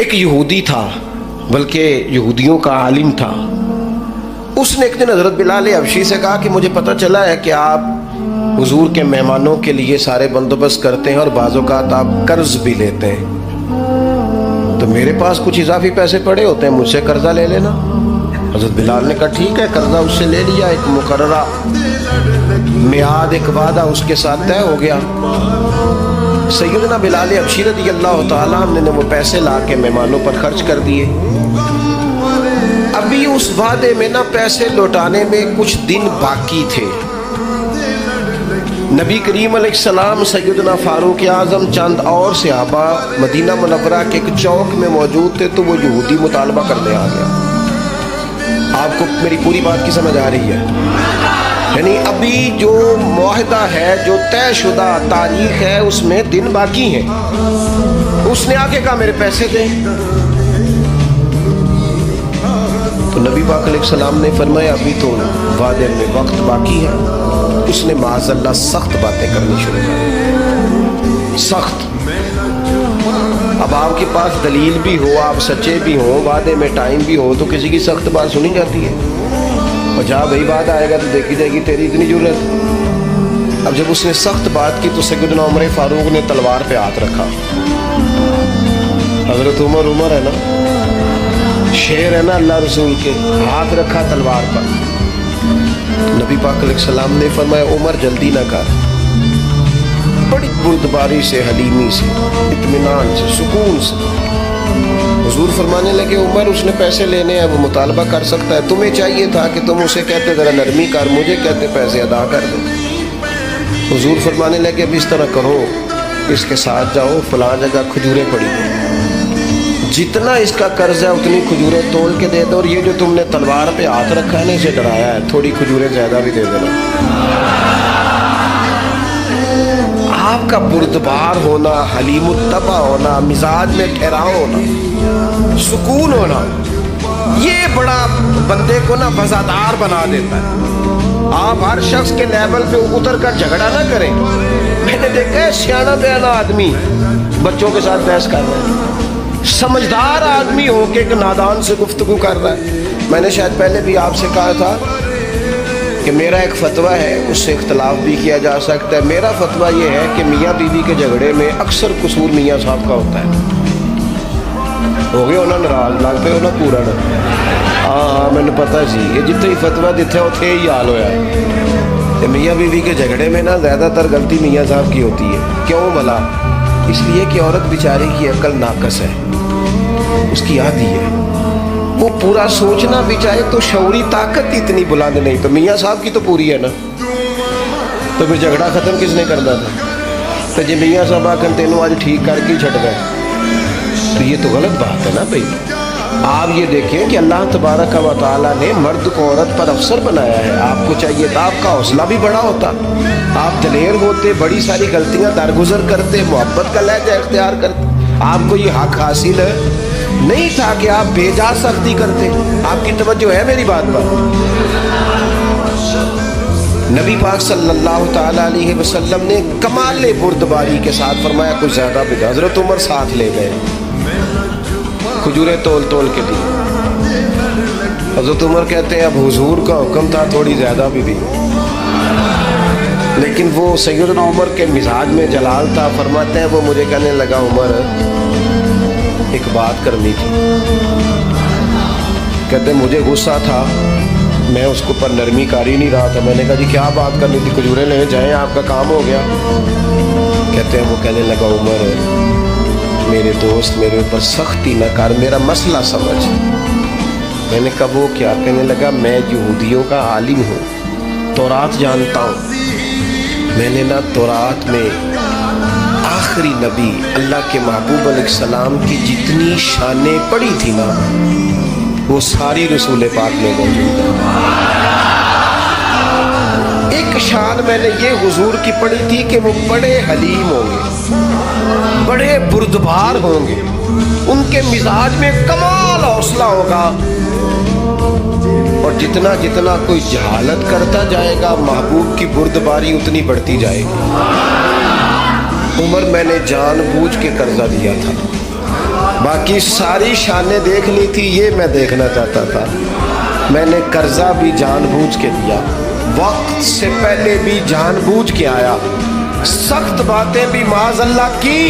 ایک یہودی تھا، بلکہ یہودیوں کا عالم تھا. اس نے ایک دن حضرت بلال حبشی سے کہا کہ مجھے پتہ چلا ہے کہ آپ حضور کے مہمانوں کے لیے سارے بندوبست کرتے ہیں اور بعض اوقات آپ قرض بھی لیتے ہیں، تو میرے پاس کچھ اضافی پیسے پڑے ہوتے ہیں، مجھ سے قرضہ لے لینا. حضرت بلال نے کہا ٹھیک ہے، قرضہ اس سے لے لیا. ایک مقررہ میعاد، ایک وعدہ اس کے ساتھ طے ہو گیا. سیدنا بلال حبشی رضی اللہ تعالیٰ عنہ نے وہ پیسے لا کے مہمانوں پر خرچ کر دیے. ابھی اس وعدے میں نا پیسے لوٹانے میں کچھ دن باقی تھے. نبی کریم علیہ السلام، سیدنا فاروق اعظم، چند اور صحابہ مدینہ منورہ کے ایک چوک میں موجود تھے، تو وہ یہودی مطالبہ کرنے آ گیا. آپ کو میری پوری بات کی سمجھ آ رہی ہے؟ یعنی ابھی جو معاہدہ ہے، جو طے شدہ تاریخ ہے، اس میں دن باقی ہیں. اس نے آگے کہا میرے پیسے دیں. تو نبی پاک علیہ السلام نے فرمایا ابھی تو وعدے میں وقت باقی ہے. اس نے معاذ اللہ سخت باتیں کرنی شروع کر، سخت. اب آپ کے پاس دلیل بھی ہو، آپ سچے بھی ہوں، وعدے میں ٹائم بھی ہو، تو کسی کی سخت بات سنی جاتی ہے. اور جہاں وہی بات آئے گا تو دیکھی جائے گی تیری اتنی ضرورت. اب جب اس نے سخت بات کی تو سیدنا عمر فاروق نے تلوار پہ ہاتھ رکھا. حضرت عمر ہے نا، شیر ہے نا اللہ رسول کے، ہاتھ رکھا تلوار پر. نبی پاک علیہ السلام نے فرمایا عمر جلدی نہ کر. بڑی بردباری سے، حلیمی سے، اطمینان سے، سکون سے. حضور فرمانے لگے عمر اس نے پیسے لینے ہیں، وہ مطالبہ کر سکتا ہے، تمہیں چاہیے تھا کہ تم اسے کہتے ذرا نرمی کر، مجھے کہتے پیسے ادا کر دو. حضور فرمانے لگے اب اس طرح کرو، اس کے ساتھ جاؤ، فلاں جگہ کھجوریں پڑی ہیں، جتنا اس کا قرض ہے اتنی کھجوریں تول کے دے دو، اور یہ جو تم نے تلوار پہ ہاتھ رکھا ہے نا، اسے ڈرایا ہے، تھوڑی کھجوریں زیادہ بھی دے دینا. آپ کا بردبار ہونا، حلیم الطبع ہونا، مزاج میں ٹھہراؤ ہونا، سکون ہونا، یہ بڑا بندے کو نا وفادار بنا دیتا ہے. آپ ہر شخص کے لیول پہ اتر کر جھگڑا نہ کریں. میں نے دیکھا ہے سیانا بیانا آدمی بچوں کے ساتھ بحث کر رہا ہے، سمجھدار آدمی ہو کے ایک نادان سے گفتگو کر رہا ہے. میں نے شاید پہلے بھی آپ سے کہا تھا کہ میرا ایک فتویٰ ہے، اس سے اختلاف بھی کیا جا سکتا ہے. میرا فتویٰ یہ ہے کہ میاں بیوی کے جھگڑے میں اکثر قصور میاں صاحب کا ہوتا ہے. ہو گئے ہونا ناراض، لگ پہ ہونا پورا نا. ہاں میں نے پتا سی یہ جتنے ہی فتویٰ دیتے اتنے ہی حال ہویا ہے. میاں بیوی کے جھگڑے میں نا زیادہ تر غلطی میاں صاحب کی ہوتی ہے. کیوں بھلا؟ اس لیے کہ عورت بیچاری کی عقل ناقص ہے، اس کی آدھی ہے، وہ پورا سوچنا بھی چاہے تو شعوری طاقت اتنی بلند نہیں. تو میاں صاحب کی تو پوری ہے نا، تو پھر جھگڑا ختم کس نے کرنا تھا؟ تو جی میاں صاحب آ کر تینوں آج ٹھیک کر کے چھٹ گئے، تو یہ تو غلط بات ہے نا بھائی. آپ یہ دیکھیں کہ اللہ تبارک و تعالیٰ نے مرد کو عورت پر افسر بنایا ہے. آپ کو چاہیے تھا آپ کا حوصلہ بھی بڑا ہوتا، آپ دلیر ہوتے، بڑی ساری غلطیاں درگزر کرتے، محبت کا لہجہ اختیار کرتے. آپ کو یہ حق حاصل نہیں تھا کہ آپ بے جا سختی کرتے. آپ کی توجہ ہے میری بات پر؟ نبی پاک صلی اللہ تعالیٰ علیہ وسلم نے کمال بردباری کے ساتھ فرمایا کچھ زیادہ بھی. حضرت عمر ساتھ لے گئے، کھجوریں تول تول کے دی. حضرت عمر کہتے ہیں اب حضور کا حکم تھا تھوڑی زیادہ بھی دی، لیکن وہ سیدنا عمر کے مزاج میں جلال تھا. فرماتے ہیں وہ مجھے کہنے لگا عمر ایک بات کرنی تھی. کہتے مجھے غصہ تھا، میں اس کو پر نرمی کاری نہیں رہا تھا. میں نے کہا جی کیا بات کرنی تھی؟ کھجوریں لے جائیں، آپ کا کام ہو گیا. کہتے ہیں وہ کہنے لگا عمر میرے دوست میرے اوپر سختی نہ کر، میرا مسئلہ سمجھ. میں نے کہا وہ کیا؟ کہنے لگا میں یہودیوں کا عالم ہوں، تورات جانتا ہوں. میں نے نا تورات میں آخری نبی اللہ کے محبوب علیہ السلام کی جتنی شانیں پڑھی تھی نا، وہ ساری رسول پاک میں موجود ہے. ایک شان میں نے یہ حضور کی پڑھی تھی کہ وہ بڑے حلیم ہوں گے، بڑے بردبار ہوں گے، ان کے مزاج میں کمال حوصلہ ہوگا، اور جتنا جتنا کوئی جہالت کرتا جائے گا محبوب کی بردباری اتنی بڑھتی جائے گی. عمر میں نے جان بوجھ کے قرضہ دیا تھا، باقی ساری شانیں دیکھنی تھی، یہ میں دیکھنا چاہتا تھا. میں نے قرضہ بھی جان بوجھ کے دیا، وقت سے پہلے بھی جان بوجھ کے آیا، سخت باتیں بھی معاذ اللہ کی،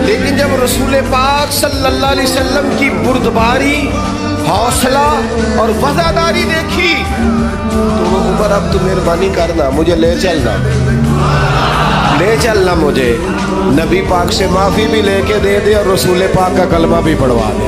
لیکن جب رسول پاک صلی اللہ علیہ وسلم کی بردباری، حوصلہ اور وفاداری دیکھی تو عمر اب تو مہربانی کرنا، مجھے لے چلنا مجھے، نبی پاک سے معافی بھی لے کے دے دے اور رسول پاک کا کلمہ بھی پڑھوا دے.